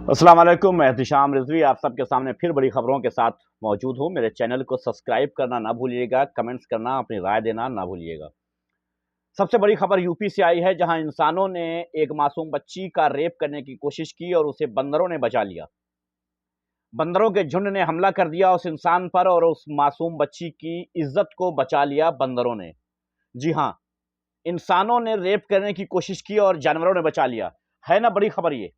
अस्सलाम वालेकुम, मैं एहतिशाम रिजवी आप सबके सामने फिर बड़ी खबरों के साथ मौजूद हूं। मेरे चैनल को सब्सक्राइब करना ना भूलिएगा, कमेंट्स करना, अपनी राय देना ना भूलिएगा। सबसे बड़ी खबर यूपी से आई है, जहां इंसानों ने एक मासूम बच्ची का रेप करने की कोशिश की और उसे बंदरों ने बचा लिया। बंदरों के झुंड ने हमला कर दिया उस इंसान पर और उस मासूम बच्ची की इज्जत को बचा लिया बंदरों ने। जी हाँ, इंसानों ने रेप करने की कोशिश की और जानवरों ने बचा लिया। है ना बड़ी खबर ये।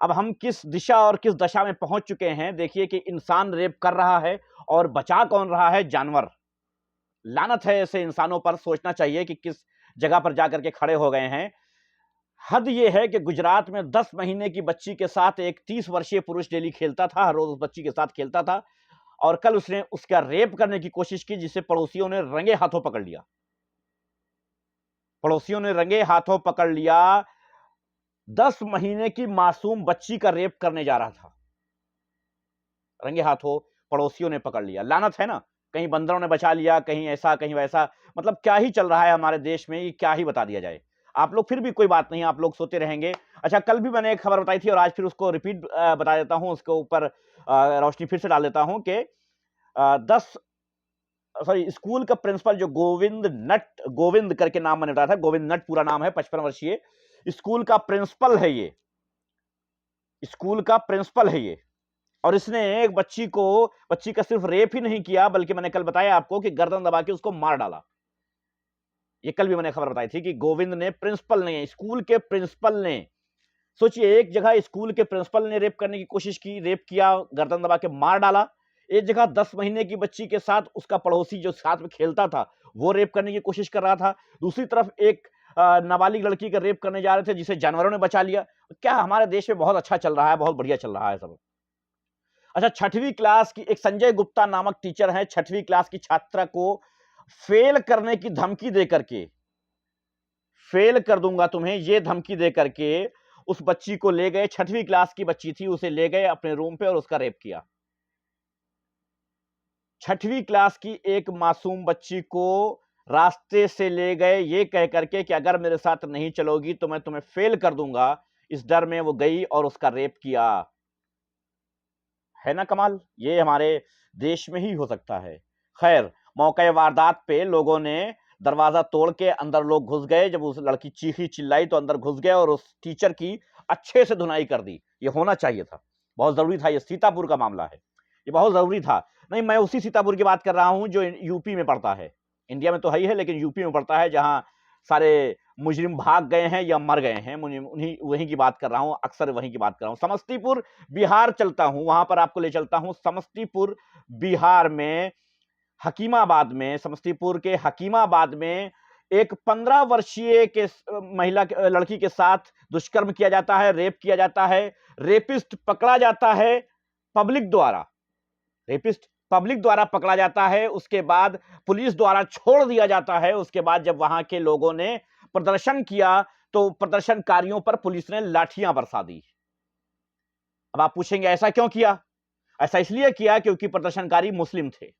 अब हम किस दिशा और किस दशा में पहुंच चुके हैं, देखिए कि इंसान रेप कर रहा है और बचा कौन रहा है? जानवर। लानत है ऐसे इंसानों पर। सोचना चाहिए कि किस जगह पर जाकर के खड़े हो गए हैं। हद यह है कि गुजरात में 10 महीने की बच्ची के साथ एक 30 वर्षीय पुरुष डेली खेलता था, हर रोज उस बच्ची के साथ खेलता था और कल उसने उसका रेप करने की कोशिश की, जिसे पड़ोसियों ने रंगे हाथों पकड़ लिया। पड़ोसियों ने रंगे हाथों पकड़ लिया। 10 महीने की मासूम बच्ची का रेप करने जा रहा था, रंगे हाथों पड़ोसियों ने पकड़ लिया। लानत है ना। कहीं बंदरों ने बचा लिया, कहीं ऐसा कहीं वैसा। मतलब क्या ही चल रहा है हमारे देश में, ये क्या ही बता दिया जाए। आप लोग फिर भी कोई बात नहीं, आप लोग सोते रहेंगे। अच्छा, कल भी मैंने एक खबर बताई थी और आज फिर उसको रिपीट बता देता हूं, उसके ऊपर रोशनी फिर से डाल देता हूं कि 10 सॉरी स्कूल का प्रिंसिपल जो गोविंद करके नाम मैंने बताया था, गोविंद नट पूरा नाम है, 55 वर्षीय स्कूल का प्रिंसिपल है ये। स्कूल का प्रिंसिपल है ये। और इसने एक बच्ची का सिर्फ रेप ही नहीं किया, बल्कि मैंने कल बताया आपको कि गर्दन दबा के उसको मार डाला। ये कल भी मैंने खबर बताई थी कि गोविंद ने, प्रिंसिपल ने, स्कूल के प्रिंसिपल ने, सोचिए एक जगह स्कूल के प्रिंसिपल ने रेप करने की कोशिश की, रेप किया, गर्दन दबा के मार डाला। एक जगह 10 महीने की बच्ची के साथ उसका पड़ोसी जो साथ में खेलता था वो रेप करने की कोशिश कर रहा था। दूसरी तरफ एक नाबालिग लड़की का रेप करने जा रहे थे, जिसे जानवरों ने बचा लिया। क्या हमारे देश में बहुत अच्छा चल रहा है, बहुत बढ़िया चल रहा है सब। अच्छा, 6वीं क्लास की एक संजय गुप्ता नामक टीचर है, 6वीं क्लास की छात्रा को फेल करने की धमकी दे करके, फेल कर दूंगा तुम्हें, ये धमकी दे करके उस बच्ची को ले गए। 6वीं क्लास की बच्ची थी, उसे ले गए अपने रूम पे और उसका रेप किया। 6वीं क्लास की एक मासूम बच्ची को रास्ते से ले गए ये कह करके कि अगर मेरे साथ नहीं चलोगी तो मैं तुम्हें फेल कर दूंगा। इस डर में वो गई और उसका रेप किया। है ना कमाल। ये हमारे देश में ही हो सकता है। खैर, मौके वारदात पे लोगों ने दरवाजा तोड़ के अंदर लोग घुस गए। जब उस लड़की चीखी चिल्लाई तो अंदर घुस गए और उस टीचर की अच्छे से धुनाई कर दी। ये होना चाहिए था, बहुत जरूरी था। ये सीतापुर का मामला है, ये बहुत जरूरी था। नहीं, मैं उसी सीतापुर की बात कर रहा हूं जो यूपी में पड़ता है। इंडिया में तो है ही है, लेकिन यूपी में पड़ता है, जहां सारे मुजरिम भाग गए हैं या मर गए हैं। उन्हीं वहीं की बात कर रहा हूं, अक्सर वहीं की बात कर रहा हूं। समस्तीपुर बिहार चलता हूं, वहां पर आपको ले चलता हूं। समस्तीपुर बिहार में हकीमाबाद में, समस्तीपुर के हकीमाबाद में एक 15 वर्षीय के लड़की के साथ दुष्कर्म किया जाता है, रेप किया जाता है। रेपिस्ट पकड़ा जाता है पब्लिक द्वारा, रेपिस्ट पब्लिक द्वारा पकड़ा जाता है। उसके बाद पुलिस द्वारा छोड़ दिया जाता है। उसके बाद जब वहां के लोगों ने प्रदर्शन किया तो प्रदर्शनकारियों पर पुलिस ने लाठियां बरसा दी। अब आप पूछेंगे ऐसा क्यों किया? ऐसा इसलिए किया क्योंकि प्रदर्शनकारी मुस्लिम थे।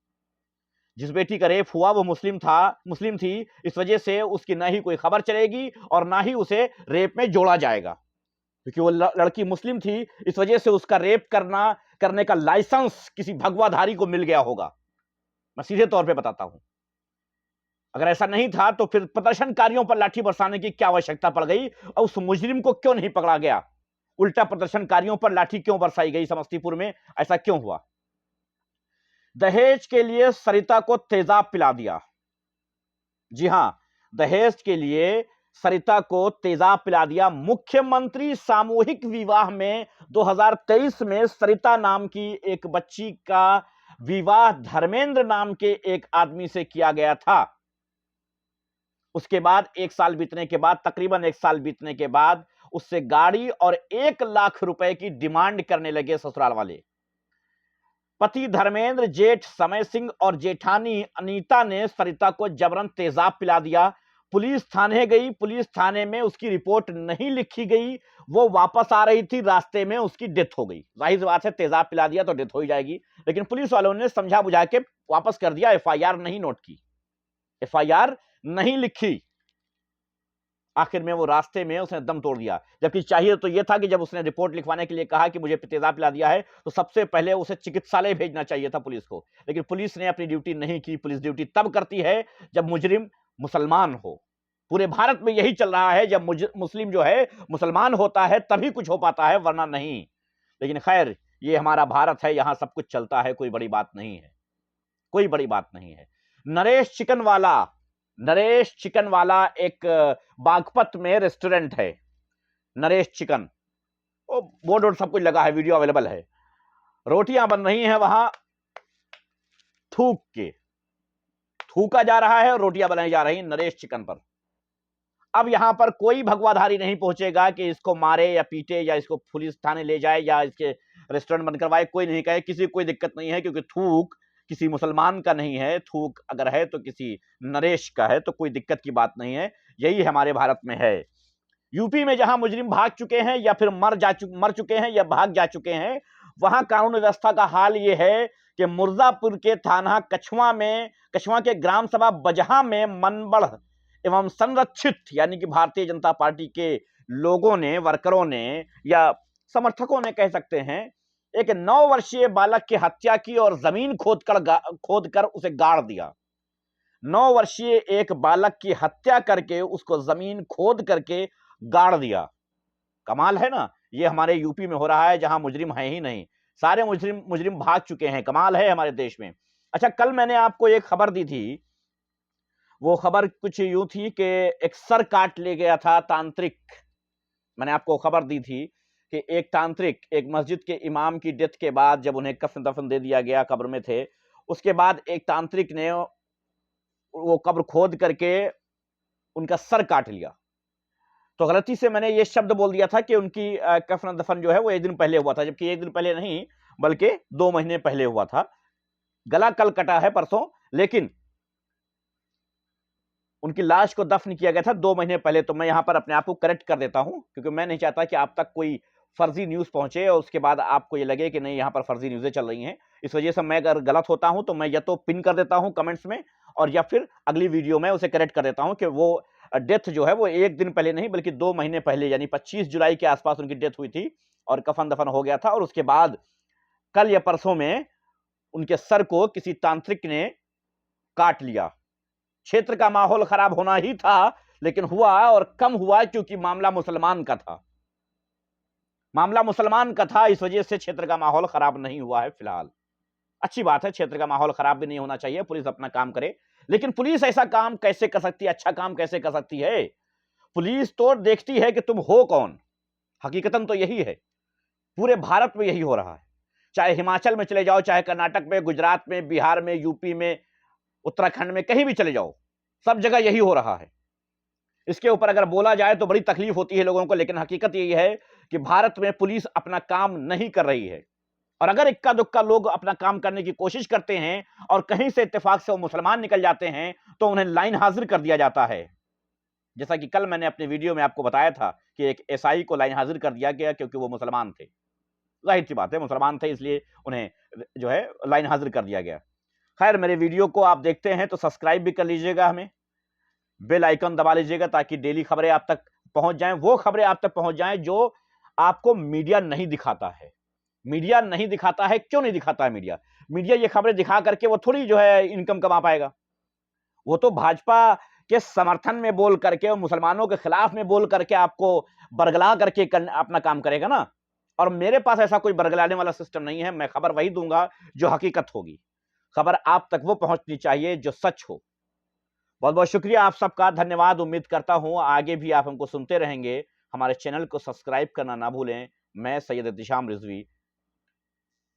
जिस बेटी का रेप हुआ वो मुस्लिम थी। इस वजह से उसकी ना ही कोई खबर चलेगी और ना ही उसे रेप में जोड़ा जाएगा, क्योंकि वो लड़की मुस्लिम थी। इस वजह से उसका रेप करने का लाइसेंस किसी भगवाधारी को मिल गया होगा। मैं सीधे तौर पे बताता हूं। अगर ऐसा नहीं था तो फिर प्रदर्शनकारियों पर लाठी बरसाने की क्या आवश्यकता पड़ गई और उस मुजरिम को क्यों नहीं पकड़ा गया? उल्टा प्रदर्शनकारियों पर लाठी क्यों बरसाई गई समस्तीपुर में? ऐसा क्यों हुआ? दहेज के लिए सरिता को तेजाब पिला दिया। जी हां, दहेज के लिए सरिता को तेजाब पिला दिया। मुख्यमंत्री सामूहिक विवाह में 2023 में सरिता नाम की एक बच्ची का विवाह धर्मेंद्र नाम के एक आदमी से किया गया था। उसके बाद 1 साल बीतने के बाद, तकरीबन 1 साल बीतने के बाद उससे गाड़ी और 1 लाख रुपए की डिमांड करने लगे ससुराल वाले। पति धर्मेंद्र, जेठ समय सिंह और जेठानी अनीता ने सरिता को जबरन तेजाब पिला दिया। पुलिस थाने गई, पुलिस थाने में उसकी रिपोर्ट नहीं लिखी गई। वो वापस आ रही थी, रास्ते में उसकी डेथ हो गई। जाहिर सी बात है, तेजाब पिला दिया तो डेथ हो ही जाएगी। लेकिन पुलिस वालों ने समझा बुझा के वापस कर दिया, एफआईआर नहीं नोट की, एफआईआर नहीं लिखी। आखिर में वो रास्ते में उसने दम तोड़ दिया, जबकि चाहिए तो ये था कि जब उसने रिपोर्ट लिखवाने के लिए कहा कि मुझे तेजाब पिला दिया है, तो सबसे पहले उसे चिकित्सालय भेजना चाहिए था पुलिस को। लेकिन पुलिस ने अपनी ड्यूटी नहीं की। पुलिस ड्यूटी तब करती है जब मुजरिम मुसलमान हो। पूरे भारत में यही चल रहा है, जब मुस्लिम जो है मुसलमान होता है तभी कुछ हो पाता है, वरना नहीं। लेकिन खैर, ये हमारा भारत है, यहां सब कुछ चलता है, कोई बड़ी बात नहीं है, कोई बड़ी बात नहीं है। नरेश चिकन वाला एक बागपत में रेस्टोरेंट है, नरेश चिकन, वो बोर्ड सब कुछ लगा है, वीडियो अवेलेबल है। रोटियां बन रही हैं वहां, थूक के थूका जा रहा है और रोटियां बनाई जा रही नरेश चिकन पर। अब यहां पर कोई भगवाधारी नहीं पहुंचेगा कि इसको मारे या पीटे या इसको पुलिस थाने ले जाए या इसके रेस्टोरेंट बंद करवाए, कोई नहीं कहे, किसी को कोई दिक्कत नहीं है, क्योंकि थूक किसी मुसलमान का नहीं है, थूक अगर है तो किसी नरेश का है, तो कोई दिक्कत की बात नहीं है। यही हमारे भारत में है। यूपी में जहां मुजरिम भाग चुके हैं या फिर मर चुके हैं या भाग जा चुके हैं, वहां कानून व्यवस्था का हाल यह है कि मुर्जापुर के थाना कछवा के ग्राम सभा बजहा में मनबढ़ एवं संरक्षित यानी कि भारतीय जनता पार्टी के लोगों ने, वर्करों ने या समर्थकों ने कह सकते हैं, एक 9 वर्षीय बालक की हत्या की और जमीन खोदकर उसे गाड़ दिया। 9 वर्षीय एक बालक की हत्या करके उसको जमीन खोद करके गाड़ दिया। कमाल है ना। ये हमारे यूपी में हो रहा है, जहां मुजरिम है ही नहीं, सारे मुजरिम भाग चुके हैं। कमाल है हमारे देश में। अच्छा, कल मैंने आपको एक खबर दी थी, वो खबर कुछ यूं थी कि एक सर काट ले गया था तांत्रिक। मैंने आपको खबर दी थी कि एक तांत्रिक, एक मस्जिद के इमाम की डेथ के बाद जब उन्हें कफन दफन दे दिया गया, कब्र में थे, उसके बाद एक तांत्रिक ने वो कब्र खोद करके उनका सर काट लिया। तो गलती से मैंने ये शब्द बोल दिया था कि उनकी कफन दफन जो है वो 1 दिन पहले हुआ था, जबकि 1 दिन पहले नहीं बल्कि 2 महीने पहले हुआ था। गला कल कटा है परसों, लेकिन उनकी लाश को दफन किया गया था 2 महीने पहले। तो मैं यहां पर अपने आप को करेक्ट कर देता हूं, क्योंकि मैं नहीं चाहता कि आप तक कोई फर्जी न्यूज पहुंचे और उसके बाद आपको ये लगे कि नहीं यहां पर फर्जी न्यूज़ें चल रही हैं। इस वजह से मैं अगर गलत होता हूं तो मैं या तो पिन कर देता हूं कमेंट्स में, और या फिर अगली वीडियो में उसे करेक्ट कर देता हूं कि वो डेथ जो है वो 1 दिन पहले नहीं बल्कि 2 महीने पहले यानी 25 जुलाई के आसपास उनकी डेथ हुई थी और कफन दफन हो गया था। और उसके बाद कल या परसों में उनके सर को किसी तांत्रिक ने काट लिया। क्षेत्र का माहौल खराब होना ही था, लेकिन हुआ और कम हुआ क्योंकि मामला मुसलमान का था। मामला मुसलमान का था, इस वजह से क्षेत्र का माहौल खराब नहीं हुआ है फिलहाल। अच्छी बात है, क्षेत्र का माहौल खराब भी नहीं होना चाहिए, पुलिस अपना काम करे। लेकिन पुलिस ऐसा काम कैसे कर सकती है, अच्छा काम कैसे कर सकती है? पुलिस तो देखती है कि तुम हो कौन। हकीकतन तो यही है, पूरे भारत में यही हो रहा है। चाहे हिमाचल में चले जाओ, चाहे कर्नाटक में, गुजरात में, बिहार में, यूपी में, उत्तराखंड में, कहीं भी चले जाओ, सब जगह यही हो रहा है। इसके ऊपर अगर बोला जाए तो बड़ी तकलीफ होती है लोगों को, लेकिन हकीकत यही है कि भारत में पुलिस अपना काम नहीं कर रही है। और अगर इक्का दुक्का लोग अपना काम करने की कोशिश करते हैं और कहीं से इत्तेफाक से वो मुसलमान निकल जाते हैं तो उन्हें लाइन हाजिर कर दिया जाता है। जैसा कि कल मैंने अपने वीडियो में आपको बताया था कि एक एसआई को लाइन हाजिर कर दिया गया क्योंकि वो मुसलमान थे। जाहिर सी बात है, मुसलमान थे इसलिए उन्हें जो है लाइन हाजिर कर दिया गया। खैर, मेरे वीडियो को आप देखते हैं तो सब्सक्राइब भी कर लीजिएगा, हमें बेल आइकन दबा लीजिएगा ताकि डेली खबरें आप तक पहुंच जाएं, वो खबरें आप तक पहुंच जाएं जो आपको मीडिया नहीं दिखाता है। मीडिया नहीं दिखाता है, क्यों नहीं दिखाता है मीडिया? मीडिया ये खबरें दिखा करके वो थोड़ी जो है इनकम कमा पाएगा। वो तो भाजपा के समर्थन में बोल करके और मुसलमानों के खिलाफ में बोल करके आपको बरगला करके अपना काम करेगा ना। और मेरे पास ऐसा कोई बरगलाने वाला सिस्टम नहीं है। मैं खबर वही दूंगा जो हकीकत होगी। खबर आप तक वो पहुंचनी चाहिए जो सच हो। बहुत बहुत शुक्रिया आप सबका, धन्यवाद। उम्मीद करता हूं आगे भी आप हमको सुनते रहेंगे। हमारे चैनल को सब्सक्राइब करना ना भूलें। मैं सैयद एहतिशाम रिजवी